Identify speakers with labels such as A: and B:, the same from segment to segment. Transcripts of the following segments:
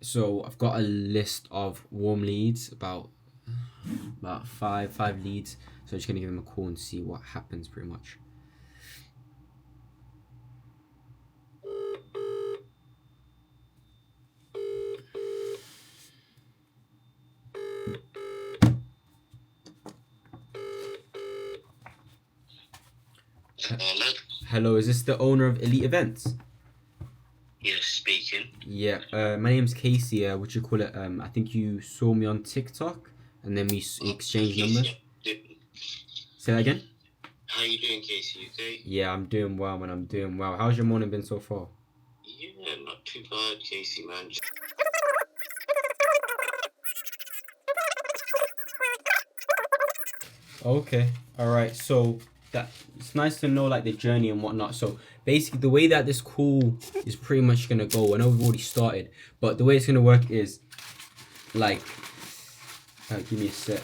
A: So I've got a list of warm leads, about five leads. So I'm just gonna give them a call and see what happens, pretty much.
B: Hello?
A: Hello, is this the owner of Elite Events?
B: Yes, speaking.
A: Yeah, my name's Casey. What you call it? I think you saw me on TikTok, and then we exchanged numbers. Say that again.
B: How you doing, Casey? You okay?
A: Yeah, I'm doing well, man. I'm doing well. How's your morning been so far?
B: Yeah, not too bad, Casey, man.
A: Okay, all right. So that it's nice to know like the journey and whatnot. So basically, the way that this call is pretty much gonna go. I know we've already started, but the way it's gonna work is like, give me a sec.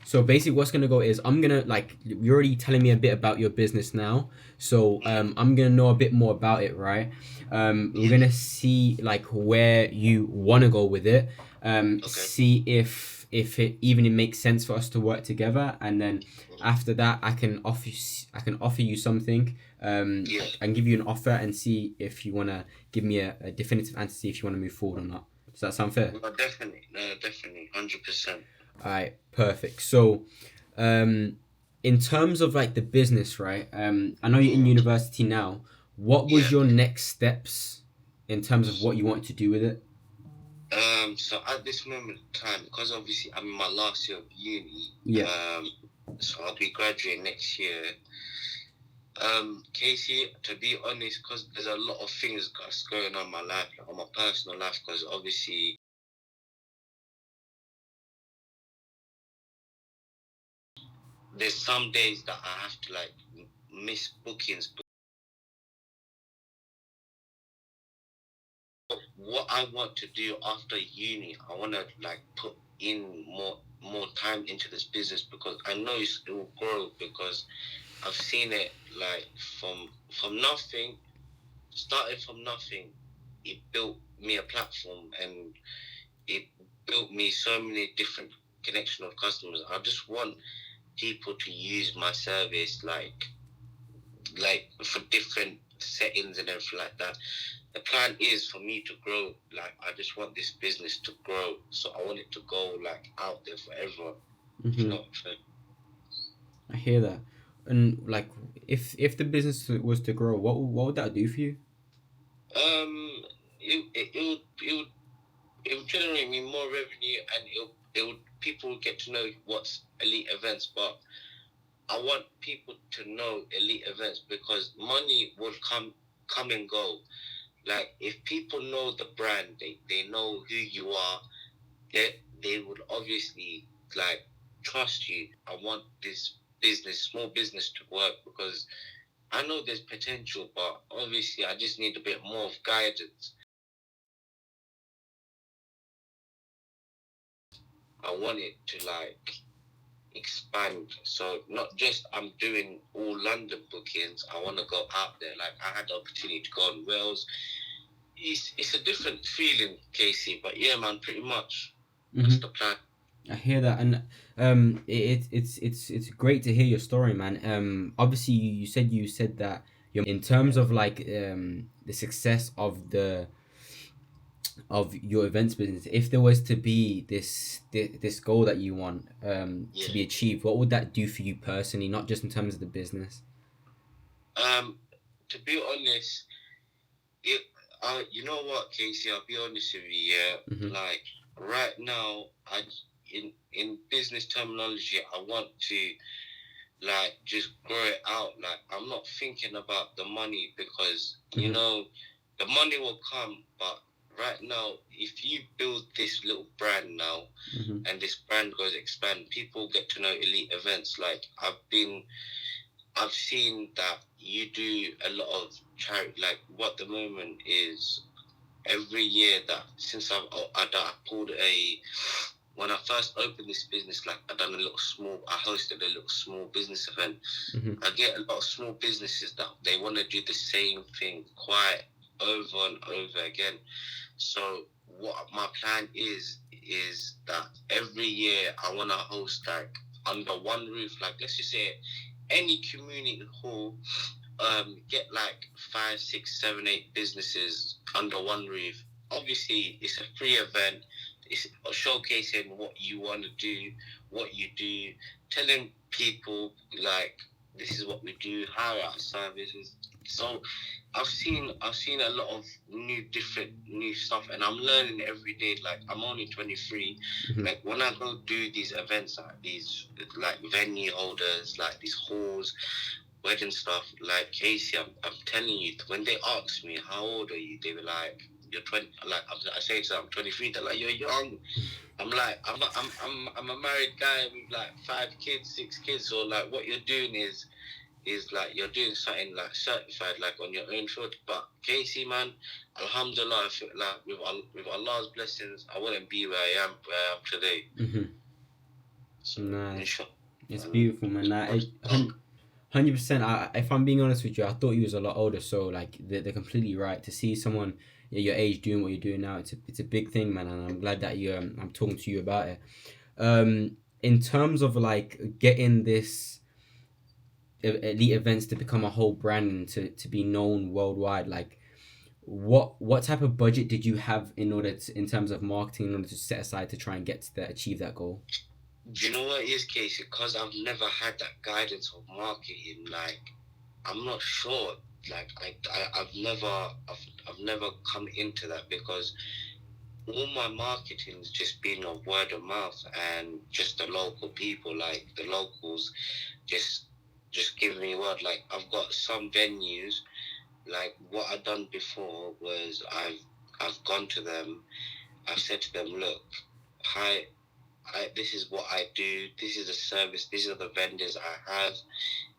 A: So basically, what's gonna go is I'm gonna like you're already telling me a bit about your business now. So I'm gonna know a bit more about it, right? We're gonna see like where you wanna go with it.
B: Okay.
A: See if it makes sense for us to work together, and then after that, I can offer you something.
B: Yeah.
A: I can give you an offer and see if you wanna give me a definitive answer, see if you wanna move forward or not. Does that sound fair?
B: No, definitely. No, definitely. 100%.
A: All right, perfect. So, in terms of like the business, right? I know you're in
B: Mm.
A: university now. What was
B: Yeah.
A: your next steps in terms of what you wanted to do with it?
B: So at this moment in time, because obviously I'm in my last year of uni,
A: Yeah.
B: so I'll be graduating next year. Casey, to be honest, because there's a lot of things that's going on in my life, like on my personal life, because obviously there's some days that I have to like miss bookings. But what I want to do after uni, I want to like put in more time into this business because I know it will grow because I've seen it like from nothing, started from nothing. It built me a platform and it built me so many different connection of customers. I just want people to use my service like for different settings and everything like that. The plan is for me to grow. Like I just want this business to grow, so I want it to go like out there for everyone. If
A: Mm-hmm.
B: not,
A: I hear that. And like, if the business was to grow, what would that do for you?
B: um, it would it would generate me more revenue, and it would people would get to know what's elite events, but I want people to know elite events because money will come and go. Like if people know the brand, they know who you are, they would obviously like trust you. I want this small business to work because I know there's potential, but obviously I just need a bit more of guidance. I want it to like expand. So not just I'm doing all London bookings. I want to go out there. Like I had the opportunity to go on Wales. It's a different feeling, Casey. But yeah, man, pretty much
A: Mm-hmm.
B: that's the plan.
A: I hear that, and it's great to hear your story, man. Obviously you said that in terms of like the success of your events business, if there was to be this goal that you want
B: Yeah.
A: to be achieved, what would that do for you personally, not just in terms of the business?
B: Um, to be honest, it. You know what, Casey? I'll be honest with you. Yeah,
A: Mm-hmm.
B: like right now, in business terminology, I want to like just grow it out. Like I'm not thinking about the money because you
A: Mm-hmm.
B: know the money will come, but right now, if you build this little brand now
A: Mm-hmm.
B: and this brand goes expand, people get to know elite events. Like I've seen that you do a lot of charity. Like what the moment is every year that since I pulled when I first opened this business, like I hosted a little small business event.
A: Mm-hmm.
B: I get a lot of small businesses that they want to do the same thing quite over and over again. So what my plan is that every year I want to host like under one roof, like let's just say any community hall, get like 5, 6, 7, 8 businesses under one roof. Obviously, it's a free event. It's showcasing what you want to do, what you do, telling people like this is what we do, how our services. So I've seen a lot of different new stuff, and I'm learning every day. Like I'm only 23.
A: Mm-hmm.
B: Like when I go do these events, like these like venue holders, like these halls, wedding stuff, like Casey, I'm telling you, when they ask me how old are you, they were like, you're 20. Like I say to them, I'm 23. They're like, you're young. I'm like, I'm a married guy with like 5 kids, 6 kids. So like, what you're doing is like you're doing something like certified, like on your own field. But Casey, man, Alhamdulillah, I feel like with Allah's blessings, I wouldn't be where I am today.
A: Mm-hmm.
B: So,
A: Nice.
B: inshallah,
A: It's beautiful, man. 100%. If I'm being honest with you, I thought you was a lot older. So like they're completely right. To see someone your age doing what you're doing now, it's a big thing, man. And I'm glad that I'm talking to you about it. In terms of like getting this elite events to become a whole brand and to be known worldwide, like what type of budget did you have in terms of marketing in order to set aside to try and achieve that goal?
B: Do you know what it is, Casey? Because I've never had that guidance of marketing. Like, I'm not sure. Like, I've never come into that because all my marketing's just been of word of mouth and just the local people, like the locals, just giving me word. Like, I've got some venues. Like, what I've done before was I've gone to them. I've said to them, look, hi. This is what I do. This is the service. These are the vendors I have.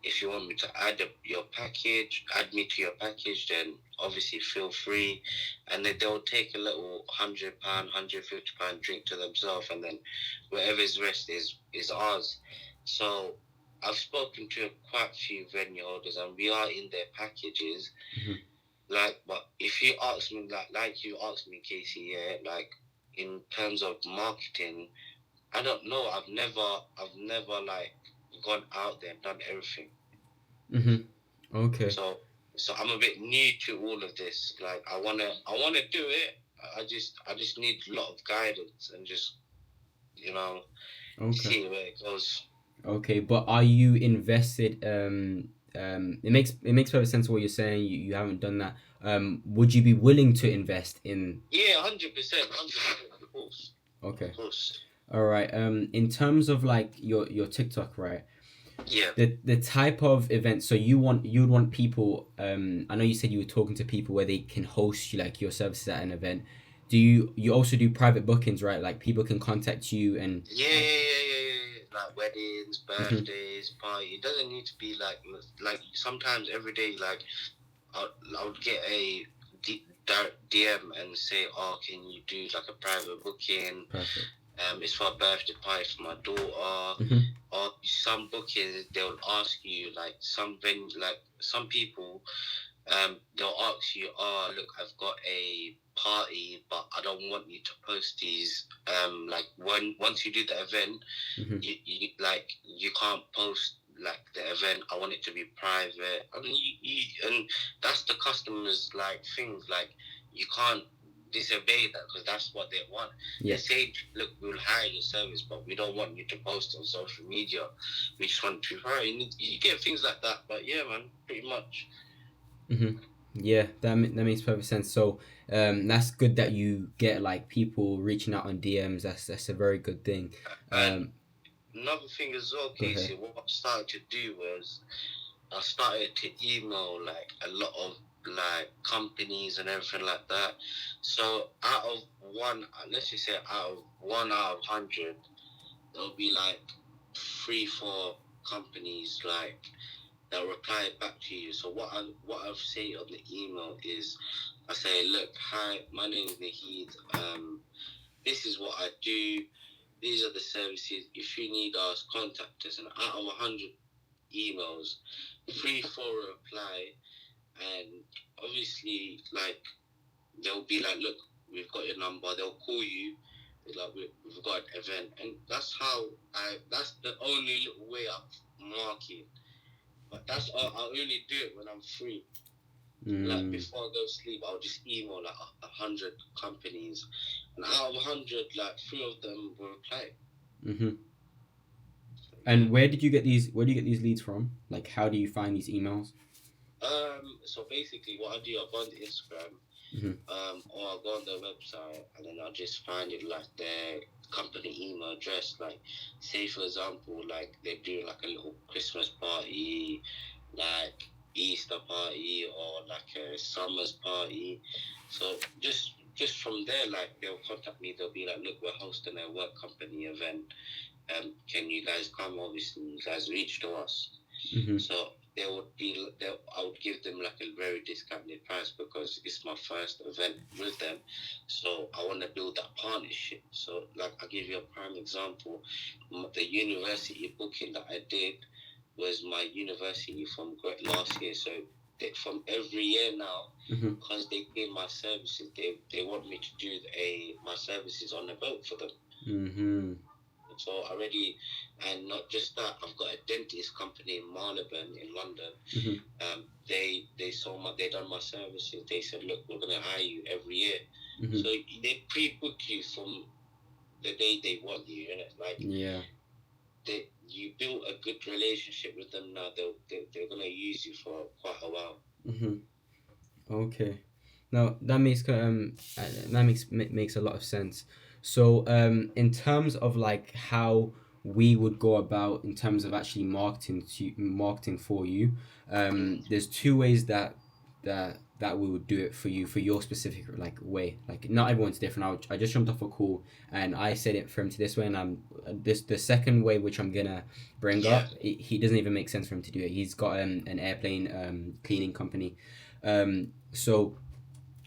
B: If you want me to add me to your package, then obviously feel free. And then they'll take a little £100, £150 drink to themselves, and then whatever's rest is ours. So I've spoken to quite a few venue holders, and we are in their packages.
A: Mm-hmm.
B: Like, but if you ask me, like you asked me, Casey, yeah, like in terms of marketing, I don't know. I've never like gone out there and done everything.
A: Mm-hmm. Okay.
B: So I'm a bit new to all of this. Like I wanna do it. I just need a lot of guidance and just
A: Okay.
B: see where it goes.
A: Okay, but are you invested? It makes perfect sense what you're saying. You haven't done that. Would you be willing to invest in?
B: Yeah, 100%, 100%, of course.
A: Okay.
B: Of course.
A: All right. In terms of like your TikTok, right?
B: Yeah.
A: The type of event. So you'd want people. I know you said you were talking to people where they can host like your services at an event. Do you also do private bookings, right? Like people can contact you and.
B: Yeah. Like weddings, birthdays, party. It doesn't need to be like sometimes every day. Like I would get a direct DM and say, "Oh, can you do like a private booking?
A: Perfect.
B: It's for a birthday party for my daughter."
A: Mm-hmm.
B: Or some bookings, they'll ask you like some people, they'll ask you, "Oh, look, I've got a party, but I don't want you to post these. Like once you do the event,
A: Mm-hmm.
B: you can't post like the event. I want it to be private." I mean, and that's the customers' like things. Like you can't disobey that because that's what they want.
A: Yeah.
B: They say, "Look, we'll hire your service, but we don't want you to post on social media. We just want to be hire." You get things like that, but yeah, man, pretty much.
A: Mm-hmm. Yeah, that makes perfect sense. So, that's good that you get like people reaching out on DMs. That's a very good thing.
B: And another thing as well,
A: Go ahead.
B: Casey, what I started to do was I started to email like a lot of like companies and everything like that. So out of let's just say out of 100, there'll be like 3, 4 companies like that reply back to you. So what I've say on the email is I say, "Look, hi, my name is Nahid. This is what I do. these are the services. If you need us, contact us. And out of 100 emails, 3, 4 reply, and obviously, like, they'll be like, look, we've got your number. They'll call you. Like, we've got an event, and that's how that's the only little way I market. But I only do it when I'm free. Like, before I go to sleep, I'll just email like 100 companies, and out of 100, like 3 of them will reply.
A: Mm-hmm. And where do you get these leads from? Like, how do you find these emails?
B: So basically, what I do, I go on the Instagram, or I go on their website, and then I'll just find it like their company email address. Like, say for example, like they're doing like a little Christmas party, like Easter party, or like a summer's party. So just from there, like they'll contact me. They'll be like, look, we're hosting a work company event. Can you guys come? Obviously, you guys reach to us. So I would give them like a very discounted price because it's my first event with them. So I want to build that partnership. So, like, I'll give you a prime example. The university booking that I did was my university from last year. So from every year now, because they gave my services, they want me to do my services on the boat for them. So already, and not just that, I've got a dentist company in Marylebone in London. They saw they done my services. They said, look, we're gonna hire you every year. So they pre-book you from the day they want you, like you build a good relationship with them now. They're gonna use you for quite a while.
A: Okay, now that makes a lot of sense. So in terms of like how we would go about in terms of actually marketing for you, there's 2 ways that we would do it for you, for your specific like way. Like, not everyone's different. I just jumped off a call and I said it for him to this way, and the second way which I'm gonna bring up, he doesn't even make sense for him to do it. He's got an airplane cleaning company. So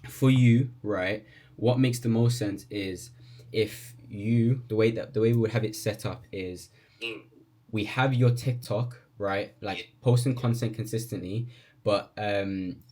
A: for you, right, what makes the most sense is if the way we would have it set up is we have your TikTok, right, like posting content consistently, but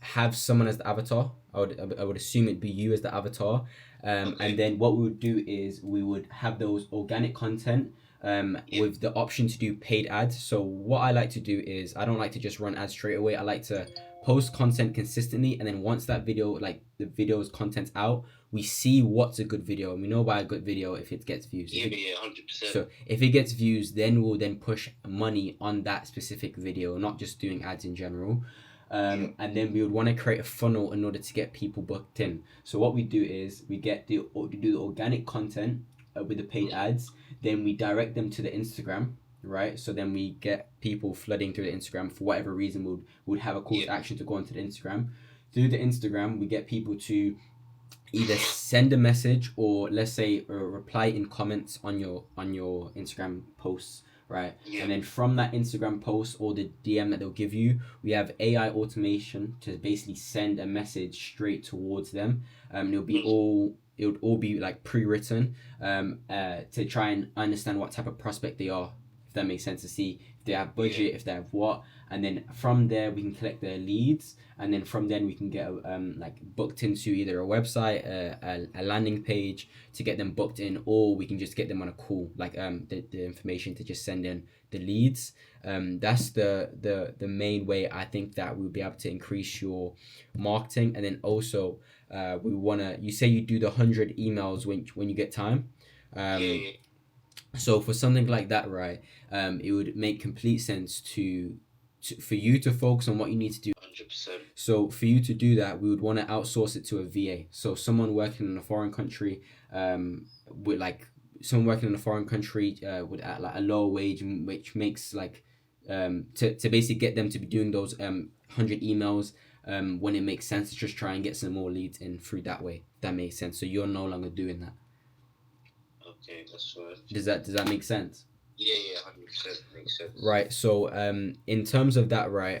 A: have someone as the avatar. I would assume it'd be you as the avatar, and then what we would do is we would have those organic content with the option to do paid ads. So what I like to do is I don't like to just run ads straight away. I like to post content consistently, and then once that video, like the video's content's out, we see what's a good video, and we know by a good video if it gets views.
B: 100%.
A: So if it gets views, then we'll then push money on that specific video, not just doing ads in general. And then we would want to create a funnel in order to get people booked in. So what we do is we do the organic content with the paid ads, then we direct them to the Instagram, right? So then we get people flooding through the Instagram for whatever reason. Would have a call to action to go onto the Instagram. Through the Instagram, we get people to either send a message or, let's say, reply in comments on your Instagram posts, right? And then from that Instagram post or the DM that they'll give you, we have AI automation to basically send a message straight towards them. It would all be like pre-written to try and understand what type of prospect they are, if that makes sense, to see if they have budget, if they have what, and then from there we can collect their leads, and then from then we can get like booked into either a website, a landing page to get them booked in, or we can just get them on a call, like the information to just send in the leads. That's the main way I think that we'll be able to increase your marketing. And then also we wanna, you say you do the 100 emails when you get time. So for something like that, right, it would make complete sense for you to focus on what you need to do.
B: 100%.
A: So for you to do that, we would want to outsource it to a VA. So someone working in a foreign country, with at like a lower wage, which makes like to basically get them to be doing those 100 emails when it makes sense to just try and get some more leads in through that way. If that makes sense. So you're no longer doing that.
B: Okay, that's right.
A: Does that make sense?
B: Yeah, 100% makes sense.
A: Right. So in terms of that, right,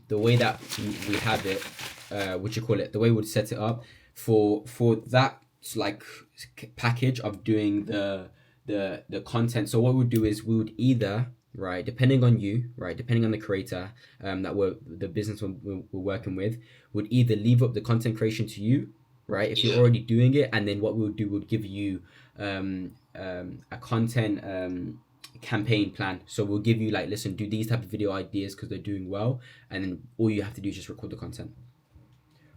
A: the way that we have it, the way we'd set it up for that like package of doing the the content. So what we'd do is we would either, right, depending on you, right, depending on the creator, that the business we're working with, would either leave up the content creation to you, right, if you're
B: Yeah.
A: already doing it, and then what we would do, would give you a content campaign plan. So we'll give you like, listen, do these type of video ideas because they're doing well, and then all you have to do is just record the content.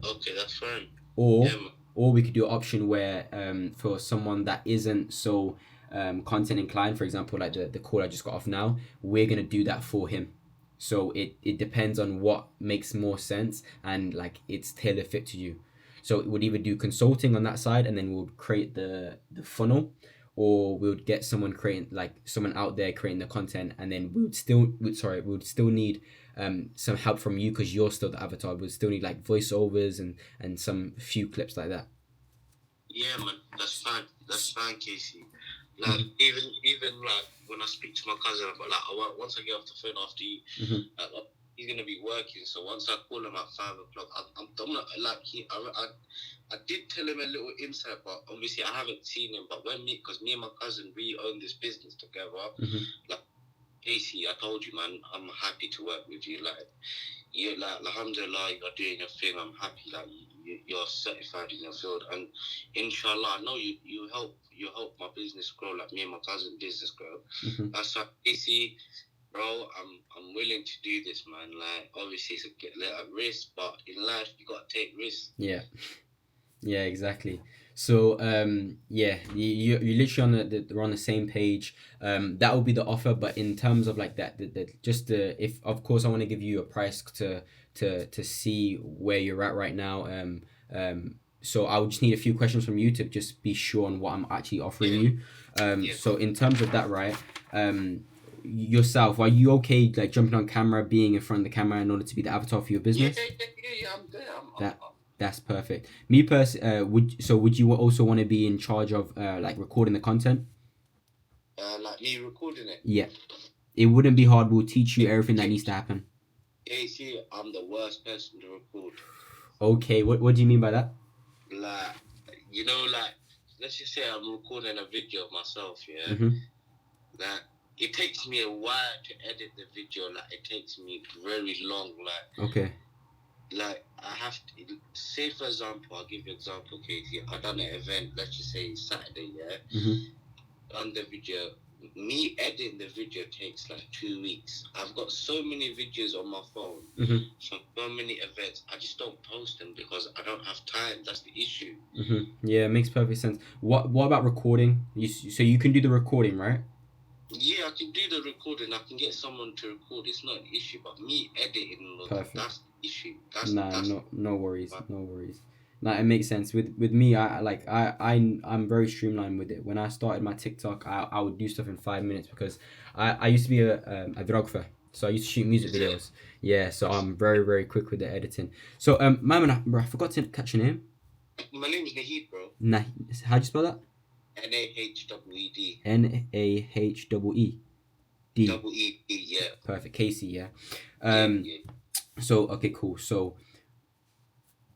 B: Okay, that's fine.
A: Or
B: Yeah, man.
A: or we could do an option where for someone that isn't so content inclined, for example, like the call I just got off now, we're gonna do that for him. So it depends on what makes more sense, and like it's tailor fit to you. So it would either do consulting on that side, and then we'll create the funnel, or we would get someone creating, like someone out there creating the content, and then we would still need some help from you because you're still the avatar. We'd still need like voiceovers and some few clips like that.
B: Yeah, man. That's fine. That's fine, Casey. Like even like when I speak to my cousin about like once I get off the phone after you, he's gonna be working. So once I call him at 5 o'clock, I'm not like I did tell him a little insight, but obviously I haven't seen him. But because me and my cousin, we own this business together. Like Casey, I told you, man, I'm happy to work with you. Like you, like alhamdulillah, you're doing your thing. I'm happy that you're certified in your field, and inshallah, I know you help my business grow, like me and my cousin business grow. That's why Casey, bro, I'm willing to do this, man. Like obviously it's a risk, but in life you gotta take risks.
A: Yeah, exactly. So yeah, you literally on we're on the same page. That will be the offer, but in terms of like that, just the, if of course I want to give you a price to see where you're at right now. So I would just need a few questions from you to just be sure on what I'm actually offering you. So in terms of that, right, yourself, are you okay like jumping on camera, being in front of the camera in order to be the avatar for your business?
B: Yeah, I'm there.
A: That's perfect. Me would you also want to be in charge of like recording the content?
B: Like me recording it.
A: Yeah, it wouldn't be hard. We'll teach you everything that needs to happen.
B: Casey, I'm the worst person to record.
A: Okay, what do you mean by that?
B: Like, like let's just say I'm recording a video of myself, yeah. Like it takes me a while to edit the video. Like it takes me very long. Like
A: okay.
B: Like I have to say, for example, I'll give you an example, Katie. I done an event, let's just say Saturday, yeah. Done the video. Me editing the video takes like 2 weeks. I've got so many videos on my phone from so many events. I just don't post them because I don't have time. That's the issue.
A: Yeah, it makes perfect sense. What about recording? So you can do the recording, right?
B: Yeah, I can do the recording. I can get someone to record. It's not an issue. But me editing,
A: perfect.
B: That's the issue.
A: No worries. No worries. Nah, it makes sense. With me, I'm very streamlined with it. When I started my TikTok, I would do stuff in 5 minutes because I used to be a videographer. So I used to shoot music videos. Yeah, so I'm very, very quick with the editing. So man, bro, I forgot to catch your name.
B: My name is Nahid, bro.
A: How'd you spell that?
B: Nahwed.
A: Nahwed.
B: E-E-D, yeah.
A: Perfect. Casey, yeah.
B: Yeah.
A: So okay, cool. So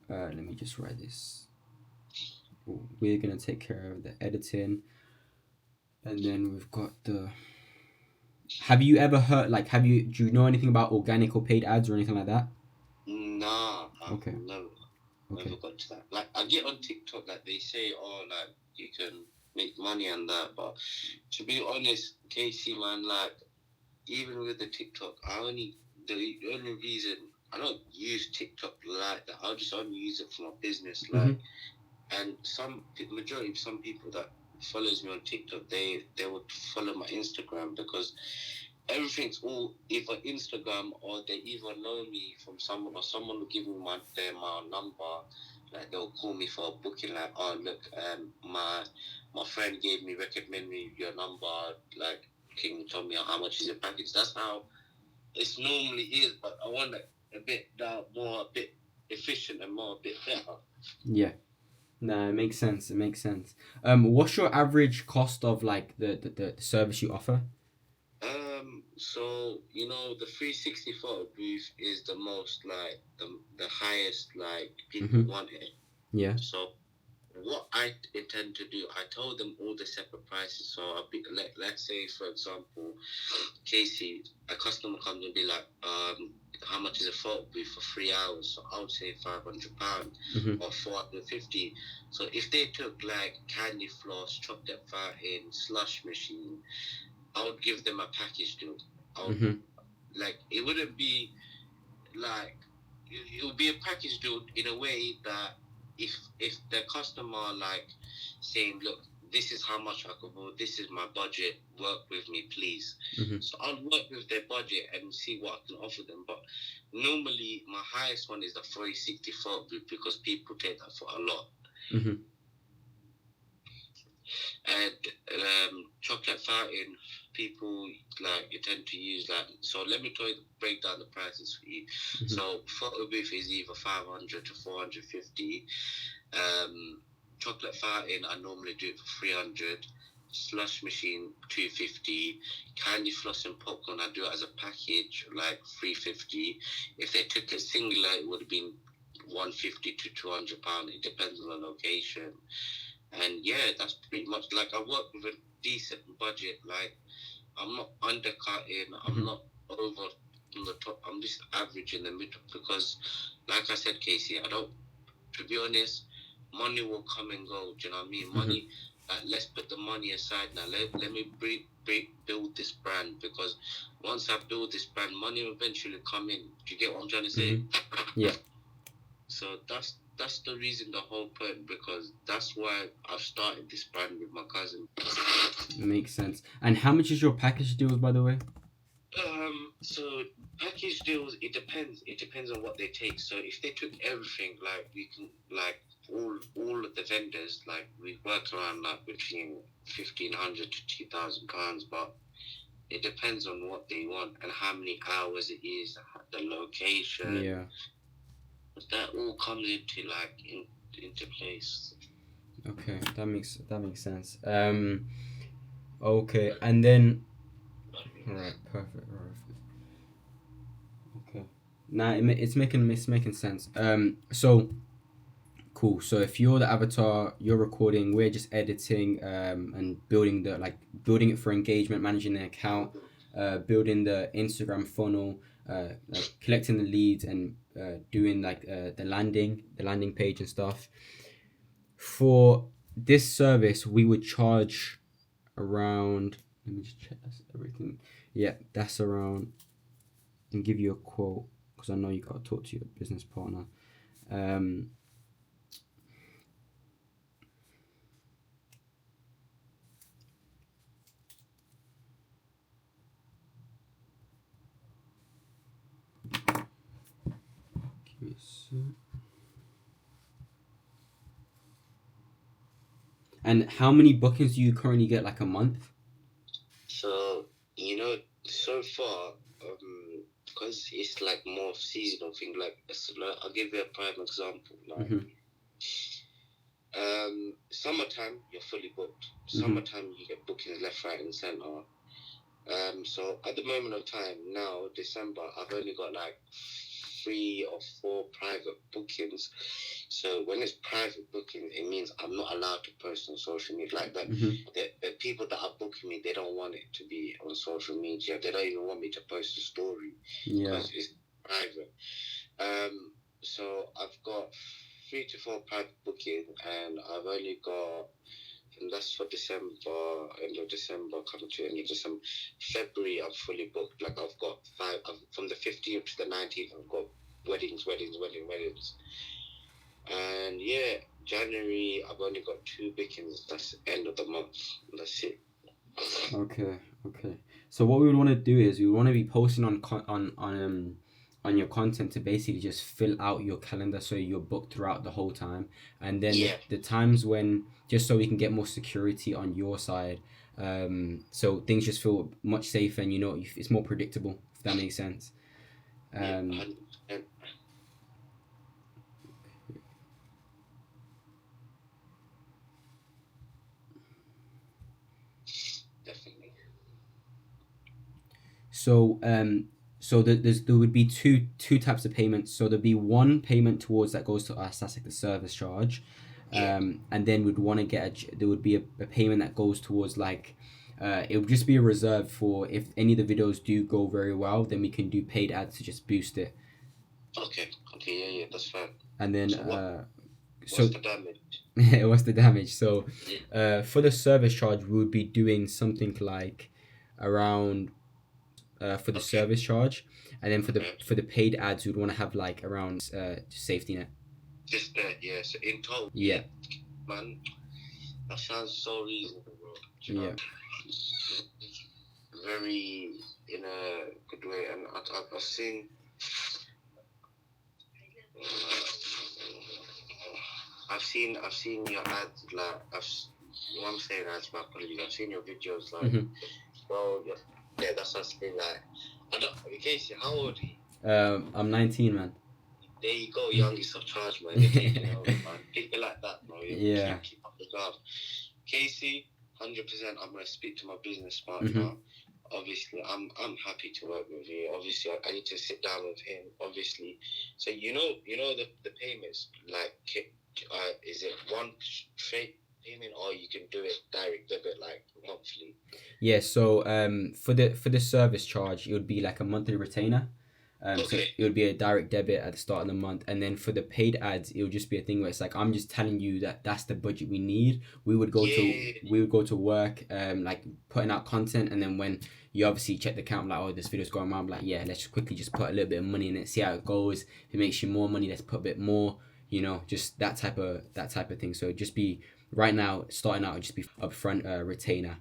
A: let me just write this. We're gonna take care of the editing, and then we've got the. Have you ever heard do you know anything about organic or paid ads or anything like that?
B: Nah.
A: Okay.
B: Never got to that. Like I get on TikTok, like they say, oh, like you can make money on that, but to be honest, Casey, man, like even with the TikTok, the only reason I don't use TikTok like that, I just only use it for my business, like, and majority of some people that follows me on TikTok, they would follow my Instagram because everything's all either Instagram or they either know me from someone or someone will give me my number. Like they'll call me for a booking. Like, oh look, my friend recommend me your number. Like, can you tell me how much is your package? That's how it's normally is. But I want it a bit more, a bit efficient and more a bit better. Yeah.
A: No, it makes sense. What's your average cost of like the service you offer?
B: So the 360 photo booth is the most like the highest like people want it.
A: Yeah.
B: So what I intend to do, I told them all the separate prices. So let's say, for example, Casey, a customer comes and be like, how much is a photo booth for 3 hours? So I would say £500
A: Mm-hmm.
B: or 450. So if they took like candy floss, chocolate fountain, slush machine, I would give them a package deal. I would,
A: Mm-hmm.
B: like, it wouldn't be like, it would be a package deal in a way that if the customer like saying, look, this is how much I could afford, this is my budget, work with me please.
A: Mm-hmm.
B: So I'll work with their budget and see what I can offer them. But normally my highest one is the 364 because people take that for a lot.
A: Mm-hmm.
B: And chocolate fountain, people like you tend to use that. So let me break down the prices for you.
A: Mm-hmm.
B: So photo booth is either 500 to 450. Chocolate fountain I normally do it for 300. Slush machine 250. Candy floss and popcorn I do it as a package like 350. If they took it singular, it would have been 150 to £200. It depends on the location. And yeah, that's pretty much like I work with a decent budget. Like I'm not undercutting, I'm not over on the top. I'm just average in the middle because, like I said, Casey, I don't. To be honest, money will come and go. Do you know what I mean? Money. Let's put the money aside now. Let me build this brand because once I build this brand, money will eventually come in. Do you get what I'm trying to say?
A: Yeah.
B: So that's the reason, the whole point, because that's why I've started this brand with my cousin.
A: Makes sense. And how much is your package deals, by the way?
B: So package deals, it depends. It depends on what they take. So if they took everything, like we can, like all of the vendors, like we work around like between £1,500 to £2,000, but it depends on what they want and how many hours it is, the location.
A: Yeah.
B: That all comes into into place.
A: Okay, that makes sense. Okay, and then, all right, perfect. Okay, now it's making sense. So cool. So if you're the avatar, you're recording, we're just editing, and building it for engagement, managing the account, building the Instagram funnel, like collecting the leads and doing like the landing page and stuff. For this service, we would charge around. Let me just check that's everything. Yeah, that's around. And give you a quote because I know you got to talk to your business partner. Give me a sec. And how many bookings do you currently get, like a month?
B: So, so far, because it's like more seasonal thing, I'll give you a prime example. Summertime, you're fully booked. Summertime, you get bookings left, right, and center. So at the moment of time now, December, I've only got like 3 or 4 private bookings. So when it's private booking, it means I'm not allowed to post on social media like that. The people that are booking me, they don't want it to be on social media. They don't even want me to post a story because it's private. So I've got 3 to 4 private bookings, and I've only got. And that's for December, end of December, coming to end of December. February, I'm fully booked. Like, I've got 5, from the 15th to the 19th, I've got weddings. And yeah, January, I've only got 2 bookings. That's the end of the month. That's it.
A: Okay. So what we would want to do is we want to be posting on your content to basically just fill out your calendar so you're booked throughout the whole time, and then the times when, just so we can get more security on your side, so things just feel much safer and it's more predictable, if that makes sense.
B: 100%. Definitely.
A: So there would be two types of payments. So there'd be one payment towards that goes to us, that's like the service charge,
B: Yeah.
A: And then we'd want to there would be a payment that goes towards like it would just be a reserve for if any of the videos do go very well, then we can do paid ads to just boost it.
B: Okay. Okay. Yeah. Yeah. That's fine.
A: And then
B: So
A: so
B: what's the damage?
A: what's the damage? So
B: Yeah.
A: for the service charge, we would be doing something like around for the
B: Okay.
A: service charge, and then
B: Okay.
A: for the paid ads, we'd want to have like around safety net.
B: Just that. Yeah. So in total,
A: Yeah,
B: man, that sounds so reasonable, bro. Do you know?
A: yeah,
B: Very in a good way, and I've seen. I've seen your ads like what I'm saying as my colleague. I've seen your videos like, bro. Yeah, that's actually like. I don't. Casey, how old are you?
A: I'm 19, man.
B: There you go, youngest of charge, man. You're taking over, man. People like that, bro.
A: Yeah.
B: Keep up the job. Casey, 100%. I'm gonna speak to my business partner. Obviously, I'm happy to work with you. Obviously, I need to sit down with him. Obviously, so you know the payments like is it one straight payment or you can do it direct debit like monthly?
A: Yeah, so for the service charge, it would be like a monthly retainer. So
B: Okay.
A: it would be a direct debit at the start of the month, and then for the paid ads, it would just be a thing where it's like I'm just telling you that that's the budget we need. We would go to work, like putting out content, and then when you obviously check the account, like, oh, this video's going around, like, yeah, let's just quickly just put a little bit of money in it, see how it goes. If it makes you more money, let's put a bit more. You know, just that type of thing. So it'd just be right now starting out, it'd just be upfront retainer.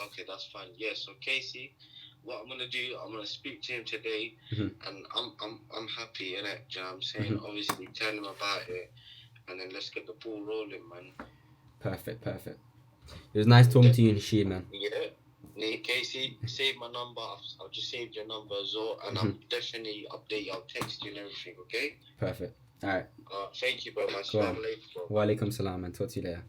B: Okay, that's fine. Yeah, so Casey, what I'm gonna do, I'm gonna speak to him today, and I'm happy in it. Do you know what I'm saying? Obviously, tell him about it, and then let's get the ball rolling, man.
A: Perfect. It was nice talking to you, Rashid, man.
B: Yeah. Casey, save my number. I've just saved your number as well, and I'm definitely update you. I'll text you and everything. Okay.
A: Perfect. All right.
B: Thank you, bro.
A: Go on. Wa alaikum salam, and talk to you later.